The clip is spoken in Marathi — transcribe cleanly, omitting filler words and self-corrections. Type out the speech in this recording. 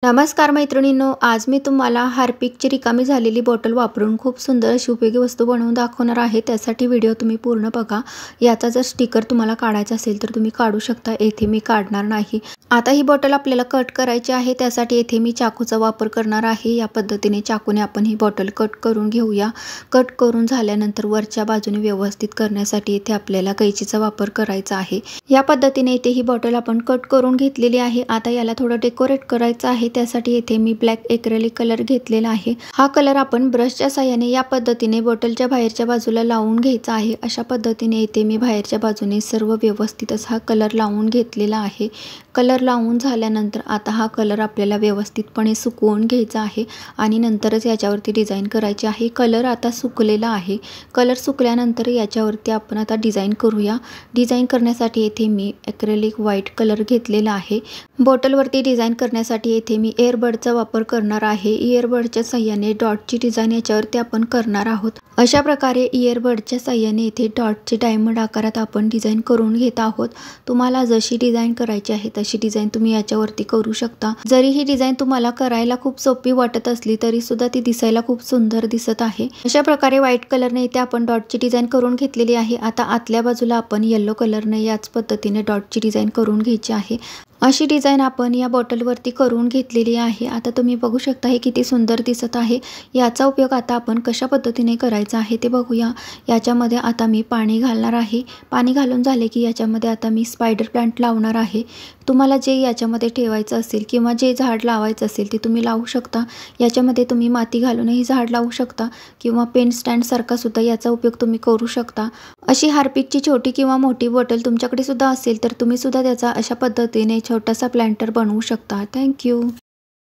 नमस्कार मैत्रिणींनो, आज मी तुम्हाला हार्पिकची रिकामी झालेली बॉटल वापरून खूप सुंदर अशी उपयोगी वस्तू बनवून दाखवणार आहे। त्यासाठी व्हिडिओ तुम्ही पूर्ण बघा। याचा जर स्टिकर तुम्हाला काढायचा असेल तर तुम्ही काढू शकता, येथे मी काढणार नाही। आता ही बॉटल आपल्याला कट करायची आहे, त्यासाठी येथे मी चाकूचा वापर करणार आहे। या पद्धतीने चाकूने आपण ही बॉटल कट करून घेऊया। कट करून झाल्यानंतर वरच्या बाजूने व्यवस्थित करण्यासाठी येथे आपल्याला कैचीचा वापर करायचा आहे। या पद्धतीने येथे ही बॉटल आपण कट करून घेतलेली आहे। आता याला थोडं डेकोरेट करायचं आहे, त्यासाठी येथे मी ब्लॅक एक्रेलिक कलर घेतलेला आहे। हा कलर आपण ब्रशच्या साहाय्याने या पद्धतीने बॉटलच्या बाहेरच्या बाजूला लावून घ्यायचा आहे। अशा पद्धतीने येथे मी बाहेरच्या बाजूने सर्व व्यवस्थित असा कलर लावून घेतलेला आहे। कलर लावून झाल्यानंतर आता हा कलर आपल्याला व्यवस्थितपणे सुकवून घ्यायचा आहे आणि नंतरच याच्यावरती डिझाइन करायची आहे। कलर आता सुकलेला आहे। कलर सुकल्यानंतर याच्यावरती आपण आता डिझाइन करूया। डिझाइन करण्यासाठी येथे मी एक्रेलिक व्हाईट कलर घेतलेला आहे। बॉटलवरती डिझाइन करण्यासाठी येथे मी एअरबडचा वापर करणार आहे। इयरबडच्या साहाय्याने डॉटची डिझाइन याच्यावरती आपण करणार आहोत। अशा प्रकारे इयरबडच्या साहाय्याने येथे डॉटची डायमंड आकारात आपण डिझाइन करून घेत आहोत। तुम्हाला जशी डिझाइन करायची आहे तशी डिझाइन तुम्ही याच्यावरती करू शकता। जरी ही डिझाइन तुम्हाला करायला खूप सोपी वाटत असली तरी सुद्धा ती दिसायला खूप सुंदर दिसत आहे। अशा प्रकारे व्हाईट कलरने इथे आपण डॉटची डिझाइन करून घेतलेली आहे। आता आतल्या बाजूला आपण येलो कलरने याच पद्धतीने डॉटची डिझाइन करून घ्यायची आहे। अशी डिझाइन आपण या बॉटलवरती करून घेतलेली आहे। आता तुम्ही बघू शकता हे किती सुंदर दिसत आहे। याचा उपयोग आता आपण कशा पद्धतीने करायचा आहे ते बघूया। याच्यामध्ये आता मी पाणी घालणार आहे। पाणी घालून झाले की याच्यामध्ये आता मी स्पायडर प्लांट लावणार आहे। तुम्हाला जे याच्यामध्ये ठेवायचं असेल किंवा जे झाड लावायचं असेल ते तुम्ही लावू शकता। याच्यामध्ये तुम्ही माती घालूनही झाड लावू शकता किंवा पेन स्टँड सारखा सुद्धा याचा उपयोग तुम्ही करू शकता। अशी हार्पिकची छोटी किंवा मोठी बॉटल तुमच्याकडे सुद्धा असेल तर तुम्ही सुद्धा त्याचा अशा पद्धतीने छोटासा प्लांटर बनवू शकता। Thank you.